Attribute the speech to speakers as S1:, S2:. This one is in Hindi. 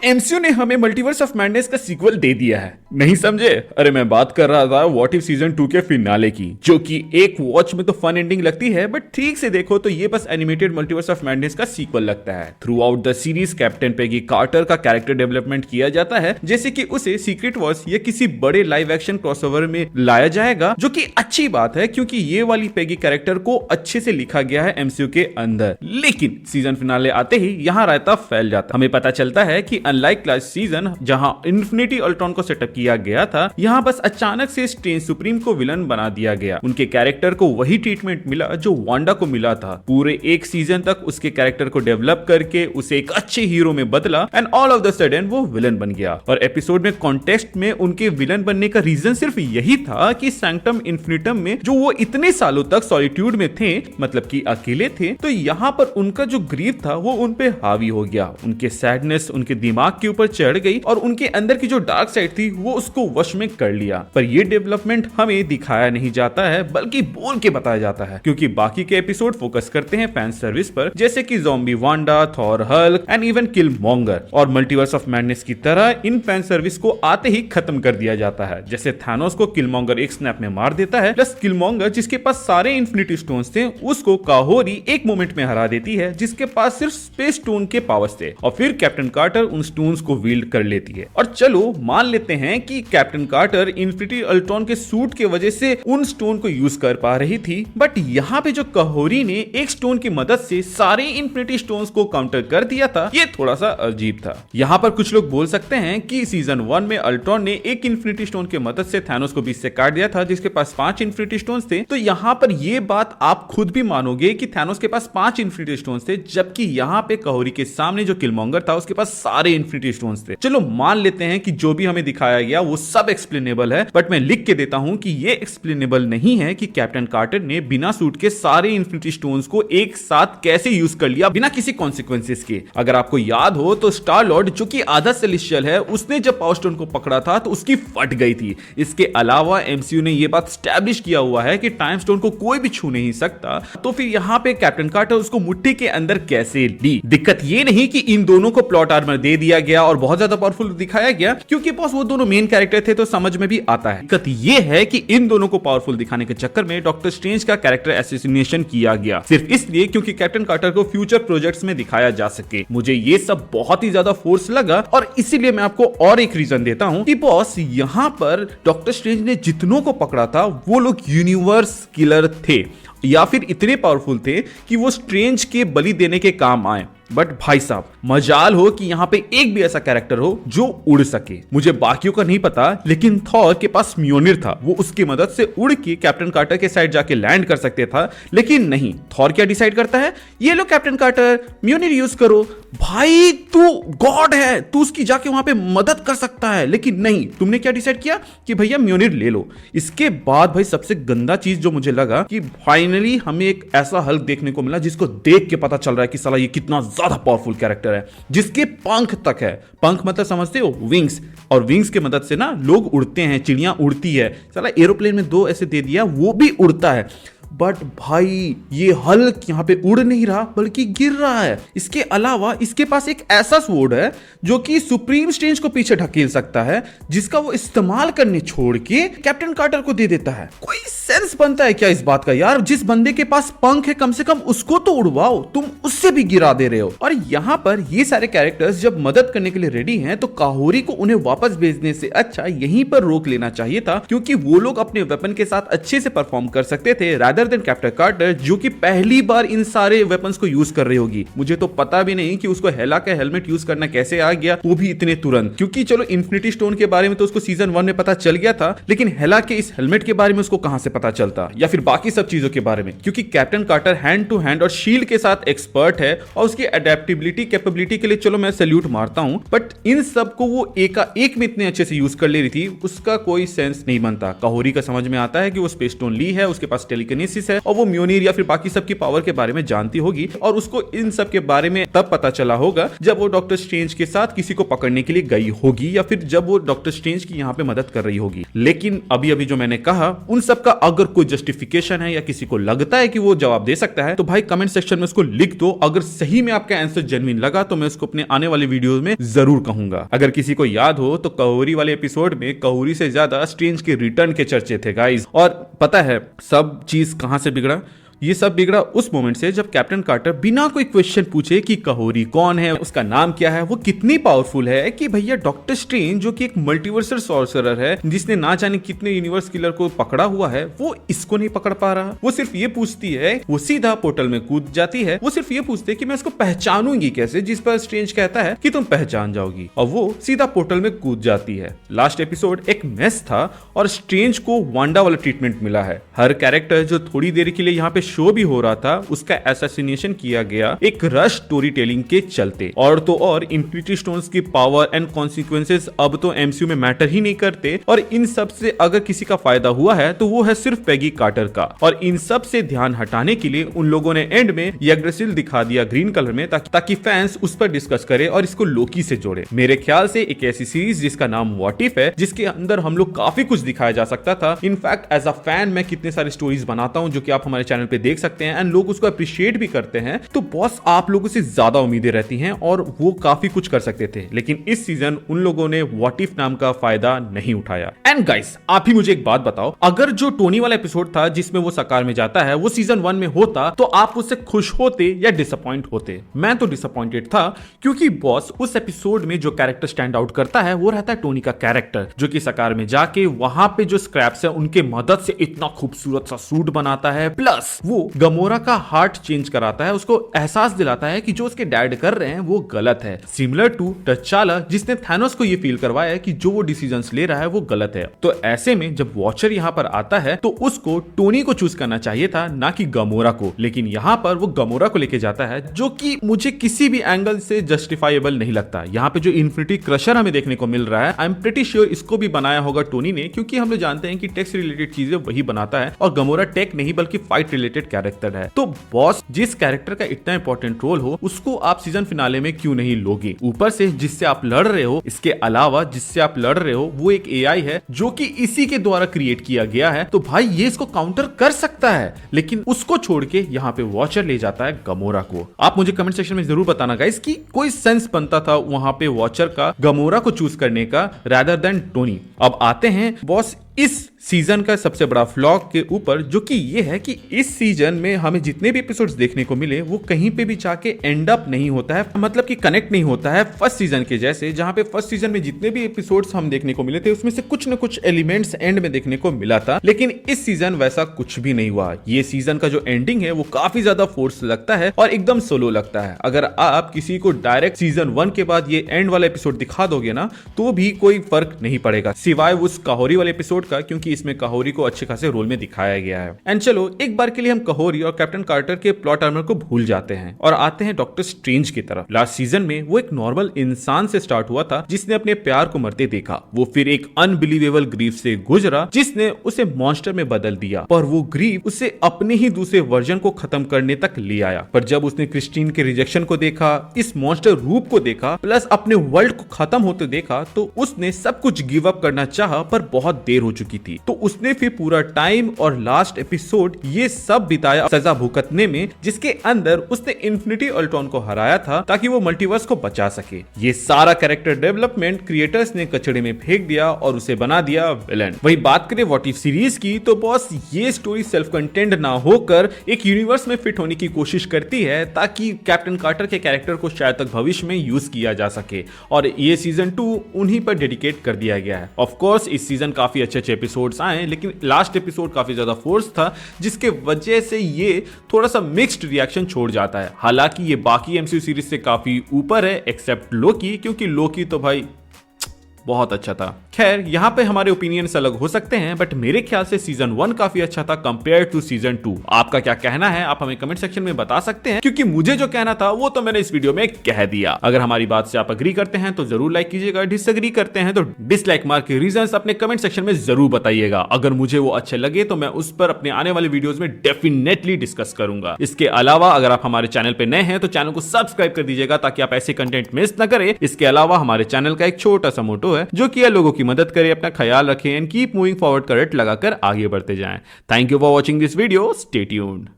S1: एमसीयू ने हमें मल्टीवर्स ऑफ मैडनेस का सीक्वल दे दिया है, नहीं समझे? अरे मैं बात कर रहा था व्हाट इफ सीजन 2 के फिनाले की, जो कि एक वॉच में तो फन एंडिंग लगती है, बट ठीक से देखो तो ये बस एनिमेटेड मल्टीवर्स ऑफ मैडनेस का सीक्वल लगता है। Throughout the series captain Peggy Carter का कैरेक्टर डेवलपमेंट किया जाता है, जैसे कि उसे सीक्रेट वॉर्स या किसी बड़े लाइव एक्शन क्रॉसओवर में लाया जाएगा, जो कि अच्छी बात है क्योंकि ये वाली पेगी कैरेक्टर को अच्छे से लिखा गया है एमसीयू के अंदर। लेकिन सीजन फिनाले आते ही यहाँ रायता फैल जाता। हमें पता चलता है कि अनलाइक लास्ट सीजन जहां इन्फिनिटी अल्ट्रॉन को सेटअप किया गया था, यहाँ बस अचानक से स्ट्रेंज सुप्रीम को विलन बना दिया गया। उनके कैरेक्टर को वही ट्रीटमेंट मिला जो वांडा को मिला था। पूरे एक सीजन तक उसके कैरेक्टर को डेवलप करके उसे एक अच्छे हीरो में बदला and all of the sudden वो विलन बन गया। और एपिसोड में कॉन्टेक्स्ट में उनके विलन बनने का रीजन सिर्फ यही था कि सैंक्टम इन्फिनिटम में जो वो इतने सालों तक सॉलिट्यूड में थे, मतलब कि अकेले थे, तो यहाँ पर उनका जो ग्रीफ था वो उन पे हावी हो गया। उनके सैडनेस उनके दिमाग के ऊपर चढ़ गई और उनके अंदर की जो डार्क साइड थी वो उसको वश में कर लिया। पर ये डेवलपमेंट हमें दिखाया नहीं जाता है, बल्कि बोल के बताया जाता है, क्योंकि बाकी के एपिसोड फोकस करते हैं फैन सर्विस पर, जैसे कि zombie Wanda, Thor Hulk and even Killmonger. और मल्टीवर्स ऑफ मैडनेस की तरह इन फैन सर्विस को आते ही खत्म कर दिया जाता है। जैसे थानोस को किलमॉन्गर एक स्नैप में मार देता है, प्लस किलमॉन्गर जिसके पास सारे इन्फिनिटी स्टोन्स थे उसको काहोरी एक मोमेंट में हरा देती है, जिसके पास सिर्फ स्पेस स्टोन के पावर्स थे, और फिर कैप्टन कार्टर उन स्टोन्स को विल्ड कर लेती है। और चलो मान लेते हैं कि कैप्टन कार्टर इन्फिनिटी अल्ट्रॉन के सूट के वजह से उन स्टोन को यूज कर पा रही थी, बट यहाँ पे जो काहोरी ने एक स्टोन की मदद से सारे इन्फिनिटी स्टोन्स को काउंटर कर दिया था, ये थोड़ा सा अजीब था। यहाँ पर कुछ लोग बोल सकते हैं कि सीजन 1 में अल्ट्रॉन ने एक इन्फिनिटी स्टोन की मदद से थानोस को बीच से काट दिया था, जिसके पास 5 इन्फिनिटी स्टोन्स थे। तो यहाँ पर ये बात आप खुद भी मानोगे कि थानोस के पास 5 इन्फिनिटी स्टोन्स थे, जबकि यहाँ पे काहोरी के सामने जो किलमॉन्गर था उसके पास सारे इन्फिनिटी स्टोन्स थे। चलो मान लेते हैं कि जो भी हमें दिखाया गया वो सब एक्सप्लेनेबल है, बट मैं लिख के देता हूं कि ये एक्सप्लेनेबल नहीं है कि कैप्टन कार्टर ने बिना सूट के सारे इन्फिनिटी स्टोन्स को एक साथ कैसे यूज कर लिया बिना किसी कॉन्सिक्वेंसेस के। अगर आपको याद हो तो स्टार लॉर्ड जो कि आधा सेलेस्टियल है, उसने जब पावर स्टोन को पकड़ा था तो उसकी फट गई थी। इसके अलावा एमसीयू ने यह बात स्टैब्लिश किया हुआ है कि टाइम स्टोन को कोई भी छू नहीं सकता, तो फिर यहाँ पे कैप्टन कार्टर उसको मुट्ठी के अंदर कैसे ली? दिक्कत ये नहीं कि इन दोनों को प्लॉट आर्मर दे दिया गया और बहुत ज्यादा पावरफुल दिखाया गया, क्योंकि बॉस वो दोनों मेन कैरेक्टर थे तो समझ में भी आता है। दिक्कत ये है कि इन दोनों को पावरफुल दिखाने के चक्कर में डॉक्टर स्ट्रेंज का कैरेक्टर असैसिनेशन किया गया, सिर्फ इसलिए क्योंकि कैप्टन कार्टर को फ्यूचर प्रोजेक्ट्स में दिखाया जा सके। मुझे ये सब बहुत ही ज्यादा फोर्स लगा और इसीलिए मैं आपको और एक रीजन देता हूं कि बॉस यहाँ पर डॉक्टर स्ट्रेंज ने जितनों को पकड़ा था वो लोग यूनिवर्स किलर थे, या फिर इतने पावरफुल थे कि वो स्ट्रेंज के बलि देने के काम आए। बट भाई साहब, मजाल हो कि यहाँ पे एक भी ऐसा कैरेक्टर हो जो उड़ सके। मुझे बाकियों का नहीं पता, लेकिन थॉर के पास म्योनिर था, वो उसकी मदद से उड़ के कैप्टन कार्टर के साइड जाके लैंड कर सकते था। लेकिन नहीं, थॉर क्या डिसाइड करता है, ये लो कैप्टन कार्टर म्योनिर यूज करो। भाई तू गॉड है, तू उसकी जाके वहां पे मदद कर सकता है, लेकिन नहीं, तुमने क्या डिसाइड किया कि भैया म्योनिर ले लो। इसके बाद भाई सबसे गंदा चीज जो मुझे लगा कि फाइनली हमें एक ऐसा हल्क देखने को मिला जिसको देख के पता चल रहा है कि साला ये कितना ज्यादा पावरफुल कैरेक्टर है, जिसके पंख तक है। पंख मतलब समझते हो, विंग्स, और विंग्स के मदद से ना लोग उड़ते हैं, चिड़ियां उड़ती है। साला एरोप्लेन में 2 ऐसे दे दिया, वो भी उड़ता है। बट भाई ये हल्क यहाँ पे उड़ नहीं रहा बल्कि गिर रहा है। इसके अलावा इसके पास एक ऐसा स्वॉर्ड है जो कि सुप्रीम स्ट्रेंज को पीछे ढकेल सकता है, जिसका वो इस्तेमाल करने छोड़ के कैप्टन कार्टर को दे देता है। कोई सेंस बनता है क्या इस बात का यार? जिस बंदे के पास पंख है कम से कम उसको तो उड़वाओ, तुम उससे भी गिरा दे रहे हो। और यहाँ पर ये सारे कैरेक्टर्स जब मदद करने के लिए रेडी हैं तो काहोरी को उन्हें वापस भेजने से अच्छा यहीं पर रोक लेना चाहिए था, क्योंकि वो लोग अपने वेपन के साथ अच्छे से परफॉर्म कर सकते थे रादर देन कैप्टन कार्टर, जो कि पहली बार इन सारे वेपन्स को यूज कर रही होगी। मुझे तो पता भी नहीं कि उसको हेला का हेलमेट यूज करना कैसे आ गया, वो भी इतने तुरंत। क्योंकि चलो इन्फिनिटी स्टोन के बारे में तो उसको सीजन 1 में पता चल गया था, लेकिन हेला के इस हेलमेट के बारे में उसको कहां से पता चलता, या फिर बाकी सब चीजों के बारे में। क्योंकि captain Carter hand to hand और शील्ड के साथ एक्सपर्ट है, और उसकी अडेप्टेबिलिटी कैपेबिलिटी के लिए चलो मैं सैल्यूट मारता हूं, बट इन सब को वो एक में इतने अच्छे से यूज कर ले रही थी, उसका कोई सेंस नहीं बनता। काहोरी का समझ में आता है कि वो स्पेस स्टोन ली है, उसके पास टेलीकिनेसिस नेमेसिस है और वो म्योनिर या फिर बाकी सब की पावर के बारे में जानती होगी और उसको इन सब के बारे में तब पता चला होगा जब वो डॉक्टर स्ट्रेंज के साथ किसी को पकड़ने के लिए गई होगी या फिर जब वो डॉक्टर स्ट्रेंज की यहाँ पे मदद कर रही होगी। लेकिन अभी अभी जो मैंने कहा उन सब का अगर कोई जस्टिफिकेशन है या किसी को लगता है कि वो जवाब दे सकता है तो भाई कमेंट सेक्शन में उसको लिख दो। अगर सही में आपका आंसर जेन्युइन लगा तो मैं उसको अपने आने वाले वीडियो में जरूर कहूंगा। अगर किसी को याद हो तो कहूरी वाले एपिसोड में कहूरी से ज्यादा स्ट्रेंज के रिटर्न के चर्चे थे गाइस। और पता है सब चीज कहां से बिगड़ा? ये सब बिगड़ा उस मोमेंट से जब कैप्टन कार्टर बिना कोई क्वेश्चन पूछे कि कहूरी कौन है, उसका नाम क्या है, वो कितनी पावरफुल है, कि भैया डॉक्टर स्ट्रेंज जो कि एक मल्टीवर्सल सॉर्सरर है जिसने ना जाने कितने यूनिवर्स किलर को पकड़ा हुआ है, वो इसको नहीं पकड़ पा रहा। वो सिर्फ ये पूछती है, वो सीधा पोर्टल में कूद जाती है, वो सिर्फ ये पूछती है कि मैं उसको पहचानूंगी कैसे, जिस पर स्ट्रेंज कहता है कि तुम पहचान जाओगी और वो सीधा पोर्टल में कूद जाती है। लास्ट एपिसोड एक मेस था और स्ट्रेंज को वांडा वाला ट्रीटमेंट मिला है। हर कैरेक्टर जो थोड़ी देर के लिए यहाँ पे शो भी हो रहा था उसका एसेसिनेशन किया गया एक रश स्टोरी टेलिंग के चलते। और तो और इन्फिनिटी स्टोन्स की पावर एंड कॉन्सिक्वेंसेस अब तो एमसीयू में मैटर ही नहीं करते और इन सब से अगर किसी का फायदा हुआ है तो वो है सिर्फ पेगी कार्टर का। और इन सब से ध्यान हटाने के लिए उन लोगों ने एंड में यग्द्रासिल दिखा दिया ग्रीन कलर में ताकि फैंस उस पर डिस्कस करे और इसको लोकी से जोड़े। मेरे ख्याल से एक ऐसी सीरीज जिसका नाम व्हाट इफ है, जिसके अंदर हम लोग काफी कुछ दिखाया जा सकता था। इनफैक्ट एज अ फैन मैं कितने सारे स्टोरीज बनाता हूं जो कि आप हमारे चैनल पे देख सकते हैं एंड लोग उसको अप्रिशिएट भी करते हैं। तो बॉस आप लोगों से ज्यादा उम्मीदें रहती हैं और वो काफी कुछ कर सकते थे, लेकिन इस सीजन उन लोगों ने व्हाट इफ नाम का फायदा नहीं उठाया। एंड गाइस आप ही मुझे एक बात बताओ, अगर जो टोनी वाला एपिसोड था जिसमें वो सकार में जाता है वो सीजन 1 में होता तो आप उससे खुश होते या डिसअपॉइंट होते? मैं तो डिसअपॉइंटेड था, क्योंकि बॉस उस एपिसोड में जो कैरेक्टर स्टैंड आउट करता है वो रहता है टोनी का कैरेक्टर, जो कि सकार में जाके वहां पे जो स्क्रैप्स है उनके मदद से इतना खूबसूरत सा सूट बनाता है, प्लस वो गमोरा का हार्ट चेंज कराता है, उसको एहसास दिलाता है कि जो उसके डैड कर रहे हैं वो गलत है। सिमिलर टू तचाला जिसने थैनोस को ये फील करवाया कि जो वो डिसीजंस ले रहा है वो गलत है। तो ऐसे में जब वॉचर यहाँ पर आता है तो उसको टोनी को चूज करना चाहिए था, ना कि गमोरा को। लेकिन यहाँ पर वो गमोरा को लेके जाता है, जो कि मुझे किसी भी एंगल से जस्टिफाइबल नहीं लगता। यहाँ पे जो इन्फिनिटी क्रशर हमें देखने को मिल रहा है, आई एम प्रीटी श्योर इसको भी बनाया होगा टोनी ने, क्योंकि हम लोग जानते हैं कि टेक्स रिलेटेड चीजें वही बनाता है और गमोरा टेक नहीं बल्कि फाइट रिलेटेड कैरेक्टर है। तो बॉस जिस कैरेक्टर का इतना इंपॉर्टेंट रोल हो उसको आप सीजन फिनाले में क्यों नहीं लोगे? ऊपर से जिससे आप लड़ रहे हो, इसके अलावा जिससे आप लड़ रहे हो वो एक एआई है जो कि इसी के द्वारा क्रिएट किया गया है, तो भाई ये इसको काउंटर कर सकता है। लेकिन उसको छोड़ के यहाँ पे वॉचर ले जाता है गमोरा को। आप मुझे कमेंट सेक्शन में जरूर बताना गाइस कि कोई सेंस बनता था वहां पे वॉचर का गमोरा को चूज करने का रादर देन टोनी। अब आते हैं बॉस इस सीजन का सबसे बड़ा फ्लॉक के ऊपर, जो कि ये है कि इस सीजन में हमें जितने भी एपिसोड्स देखने को मिले वो कहीं पे भी जाके एंड अप नहीं होता है, मतलब कि कनेक्ट नहीं होता है फर्स्ट सीजन के जैसे। जहां पे फर्स्ट सीजन में जितने भी एपिसोड्स हम देखने को मिले थे उसमें से कुछ न कुछ एलिमेंट्स एंड में देखने को मिला था, लेकिन इस सीजन वैसा कुछ भी नहीं हुआ। ये सीजन का जो एंडिंग है वो काफी ज्यादा फोर्स लगता है और एकदम सोलो लगता है। अगर आप किसी को डायरेक्ट सीजन 1 के बाद ये एंड वाला एपिसोड दिखा दोगे ना तो भी कोई फर्क नहीं पड़ेगा, सिवाय उस काहोरी वाले एपिसोड का, क्योंकि इसमें काहोरी को अच्छे खासे रोल में दिखाया गया है। एंड चलो एक बार के लिए हम काहोरी और कैप्टन कार्टर के प्लॉट आर्मर को भूल जाते हैं और आते हैं डॉक्टर स्ट्रेंज की तरफ। लास्ट सीजन में वो एक नॉर्मल इंसान से स्टार्ट हुआ था जिसने अपने प्यार को मरते देखा। वो फिर एक अनबिलीवेबल ग्रीफ से गुजरा जिसने उसे मॉन्स्टर में बदल दिया, पर वो ग्रीफ उसे अपने ही दूसरे वर्जन को खत्म करने तक ले आया। पर जब उसने क्रिस्टीन के रिजेक्शन को देखा, इस मॉन्स्टर रूप को देखा, प्लस अपने वर्ल्ड को खत्म होते देखा, तो उसने सब कुछ गिव अप करना चाहा, पर बहुत देर हो चुकी थी। तो उसने फिर पूरा टाइम और लास्ट एपिसोड ये सब बिताया सजा भुगतने में, जिसके अंदर उसने इन्फिनिटी अल्ट्रॉन को हराया था ताकि वो मल्टीवर्स को बचा सके। ये सारा कैरेक्टर डेवलपमेंट क्रिएटर्स ने कचड़े में फेंक दिया और उसे बना दिया विलेन। वही बात करें व्हाट इफ सीरीज की, तो बॉस ये स्टोरी सेल्फ कंटेंट ना होकर एक यूनिवर्स में फिट होने की कोशिश करती है ताकि कैप्टन कार्टर के कैरेक्टर को शायद तक भविष्य में यूज किया जा सके, और ये सीजन 2 उन्हीं पर डेडिकेट कर दिया गया है। ऑफ कोर्स इस सीजन काफी अच्छे एपिसोड्स आए, लेकिन लास्ट एपिसोड काफी ज्यादा फोर्स था, जिसके वजह से ये थोड़ा सा मिक्स्ड रिएक्शन छोड़ जाता है। हालांकि ये बाकी एमसीयू सीरीज से काफी ऊपर है एक्सेप्ट लोकी, क्योंकि लोकी तो भाई बहुत अच्छा था। खैर यहाँ पे हमारे ओपिनियंस अलग हो सकते हैं, बट मेरे ख्याल से सीजन 1 काफी अच्छा था कंपेयर टू सीजन 2। आपका क्या कहना है आप हमें कमेंट सेक्शन में बता सकते हैं, क्योंकि मुझे जो कहना था वो तो मैंने इस वीडियो में कह दिया। अगर हमारी बात से आप अग्री करते हैं तो जरूर लाइक कीजिएगा, डिसएग्री करते हैं तो डिसलाइक मार्क के रीजंस अपने कमेंट सेक्शन में जरूर बताइएगा। अगर मुझे वो अच्छे लगे तो मैं उस पर अपने आने वाले वीडियोस में डेफिनेटली डिस्कस करूंगा। इसके अलावा अगर आप हमारे चैनल पे नए हैं तो चैनल को सब्सक्राइब कर दीजिएगा ताकि आप ऐसे कंटेंट मिस ना करें। इसके अलावा हमारे चैनल का एक छोटा सा मोटो है जो कि लोगों की मदद करे, अपना ख्याल रखें एंड कीप मूविंग फॉरवर्ड का रट लगाकर आगे बढ़ते जाएं। Thank you for watching this video, stay tuned.